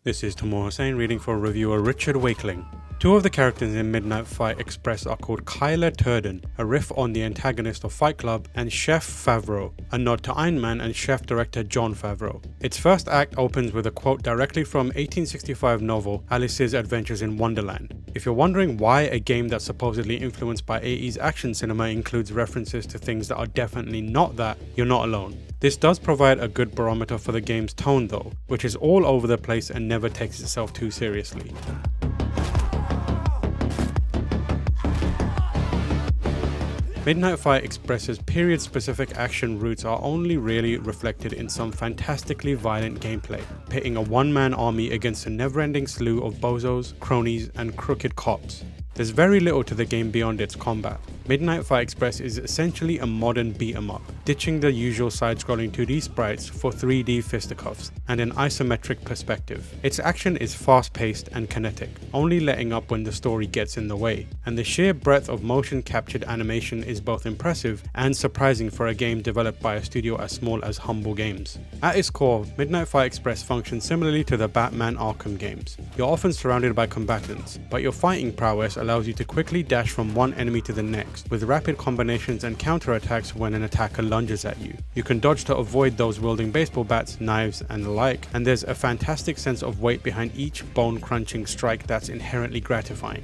This is Tomo Hussain reading for reviewer Richard Wakeling. Two of the characters in Midnight Fight Express are called Kyler Turden, a riff on the antagonist of Fight Club, and Chef Favreau, a nod to Iron Man and chef director Jon Favreau. Its first act opens with a quote directly from 1865 novel Alice's Adventures in Wonderland. If you're wondering why a game that's supposedly influenced by 80s action cinema includes references to things that are definitely not that, you're not alone. This does provide a good barometer for the game's tone though, which is all over the place and never takes itself too seriously. Midnight Fight Express's period-specific action roots are only really reflected in some fantastically violent gameplay, pitting a one-man army against a never-ending slew of bozos, cronies, and crooked cops. There's very little to the game beyond its combat. Midnight Fight Express is essentially a modern beat-em-up, ditching the usual side-scrolling 2D sprites for 3D fisticuffs and an isometric perspective. Its action is fast-paced and kinetic, only letting up when the story gets in the way, and the sheer breadth of motion-captured animation is both impressive and surprising for a game developed by a studio as small as Humble Games. At its core, Midnight Fight Express functions similarly to the Batman Arkham games. You're often surrounded by combatants, but your fighting prowess allows you to quickly dash from one enemy to the next, with rapid combinations and counterattacks when an attacker lunges at you. You can dodge to avoid those wielding baseball bats, knives, and the like, and there's a fantastic sense of weight behind each bone-crunching strike that's inherently gratifying.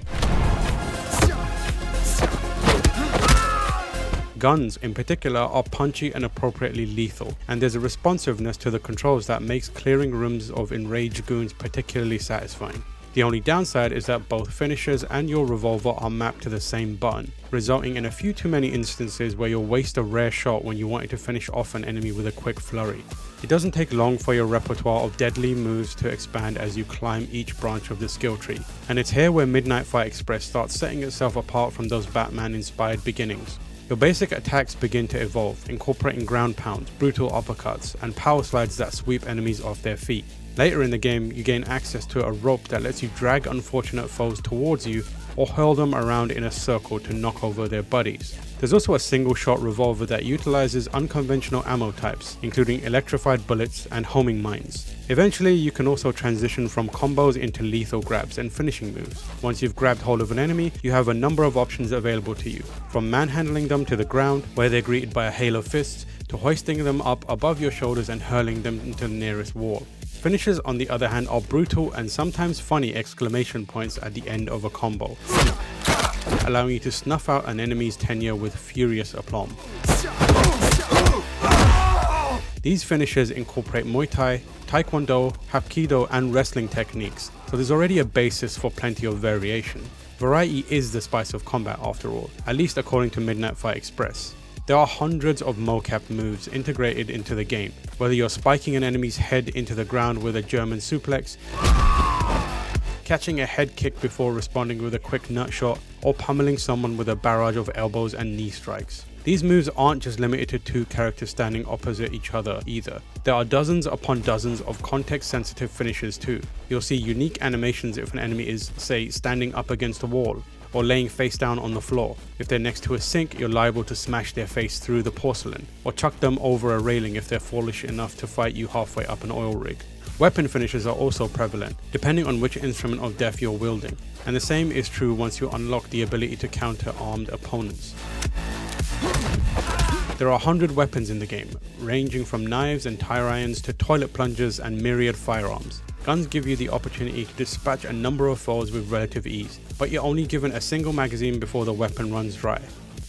Guns, in particular, are punchy and appropriately lethal, and there's a responsiveness to the controls that makes clearing rooms of enraged goons particularly satisfying. The only downside is that both finishers and your revolver are mapped to the same button, resulting in a few too many instances where you'll waste a rare shot when you wanted to finish off an enemy with a quick flurry. It doesn't take long for your repertoire of deadly moves to expand as you climb each branch of the skill tree, and it's here where Midnight Fight Express starts setting itself apart from those Batman-inspired beginnings. Your basic attacks begin to evolve, incorporating ground pounds, brutal uppercuts, and power slides that sweep enemies off their feet. Later in the game, you gain access to a rope that lets you drag unfortunate foes towards you or hurl them around in a circle to knock over their buddies. There's also a single-shot revolver that utilizes unconventional ammo types, including electrified bullets and homing mines. Eventually, you can also transition from combos into lethal grabs and finishing moves. Once you've grabbed hold of an enemy, you have a number of options available to you, from manhandling them to the ground, where they're greeted by a hail of fists, to hoisting them up above your shoulders and hurling them into the nearest wall. Finishes, on the other hand, are brutal and sometimes funny exclamation points at the end of a combo, allowing you to snuff out an enemy's tenure with furious aplomb. These finishes incorporate Muay Thai, Taekwondo, Hapkido, and wrestling techniques, so there's already a basis for plenty of variation. Variety is the spice of combat after all, at least according to Midnight Fight Express. There are hundreds of mocap moves integrated into the game, whether you're spiking an enemy's head into the ground with a German suplex, catching a head kick before responding with a quick nut shot, or pummeling someone with a barrage of elbows and knee strikes. These moves aren't just limited to two characters standing opposite each other either. There are dozens upon dozens of context-sensitive finishes too. You'll see unique animations if an enemy is, say, standing up against a wall, or laying face down on the floor. If they're next to a sink, you're liable to smash their face through the porcelain, or chuck them over a railing if they're foolish enough to fight you halfway up an oil rig. Weapon finishes are also prevalent, depending on which instrument of death you're wielding, and the same is true once you unlock the ability to counter armed opponents. There are 100 weapons in the game, ranging from knives and tire irons to toilet plungers and myriad firearms. Guns give you the opportunity to dispatch a number of foes with relative ease, but you're only given a single magazine before the weapon runs dry.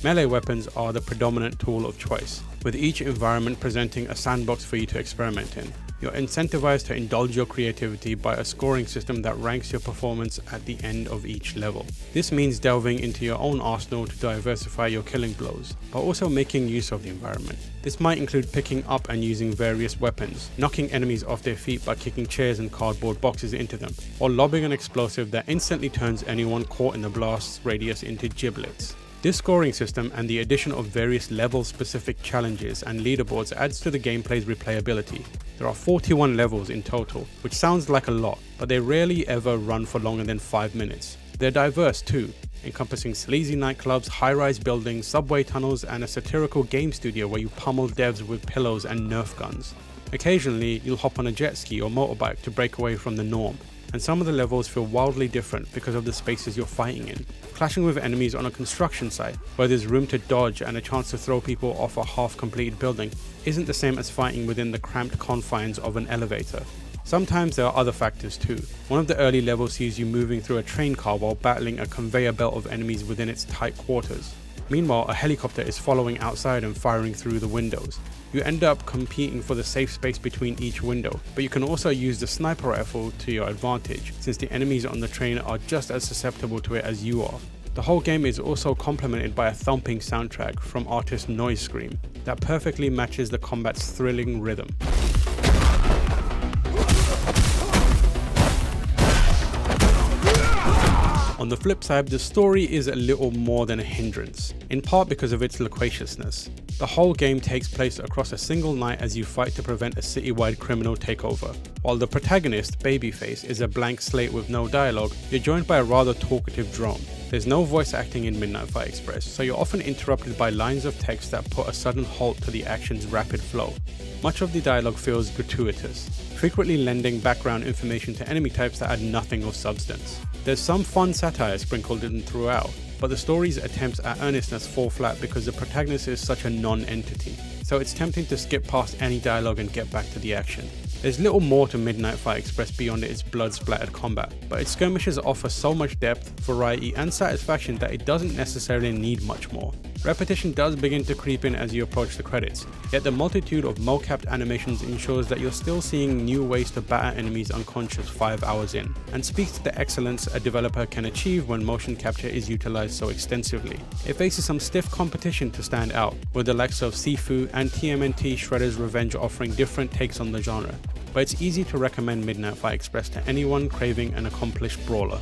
Melee weapons are the predominant tool of choice, with each environment presenting a sandbox for you to experiment in. You're incentivized to indulge your creativity by a scoring system that ranks your performance at the end of each level. This means delving into your own arsenal to diversify your killing blows, but also making use of the environment. This might include picking up and using various weapons, knocking enemies off their feet by kicking chairs and cardboard boxes into them, or lobbing an explosive that instantly turns anyone caught in the blast's radius into giblets. This scoring system and the addition of various level-specific challenges and leaderboards adds to the gameplay's replayability. There are 41 levels in total, which sounds like a lot, but they rarely ever run for longer than 5 minutes. They're diverse too, encompassing sleazy nightclubs, high-rise buildings, subway tunnels, and a satirical game studio where you pummel devs with pillows and Nerf guns. Occasionally, you'll hop on a jet ski or motorbike to break away from the norm, and some of the levels feel wildly different because of the spaces you're fighting in. Clashing with enemies on a construction site, where there's room to dodge and a chance to throw people off a half-completed building, isn't the same as fighting within the cramped confines of an elevator. Sometimes there are other factors too. One of the early levels sees you moving through a train car while battling a conveyor belt of enemies within its tight quarters. Meanwhile, a helicopter is following outside and firing through the windows. You end up competing for the safe space between each window, but you can also use the sniper rifle to your advantage, since the enemies on the train are just as susceptible to it as you are. The whole game is also complemented by a thumping soundtrack from artist Noise Scream that perfectly matches the combat's thrilling rhythm. On the flip side, the story is a little more than a hindrance, in part because of its loquaciousness. The whole game takes place across a single night as you fight to prevent a citywide criminal takeover. While the protagonist, Babyface, is a blank slate with no dialogue, you're joined by a rather talkative drone. There's no voice acting in Midnight Fight Express, so you're often interrupted by lines of text that put a sudden halt to the action's rapid flow. Much of the dialogue feels gratuitous, frequently lending background information to enemy types that add nothing of substance. There's some fun satire sprinkled in throughout, but the story's attempts at earnestness fall flat because the protagonist is such a non-entity, so it's tempting to skip past any dialogue and get back to the action. There's little more to Midnight Fight Express beyond its blood-splattered combat, but its skirmishes offer so much depth, variety, and satisfaction that it doesn't necessarily need much more. Repetition does begin to creep in as you approach the credits, yet the multitude of mo-capped animations ensures that you're still seeing new ways to batter enemies unconscious 5 hours in, and speaks to the excellence a developer can achieve when motion capture is utilized so extensively. It faces some stiff competition to stand out, with the likes of Sifu and TMNT Shredder's Revenge offering different takes on the genre, but it's easy to recommend Midnight Fight Express to anyone craving an accomplished brawler.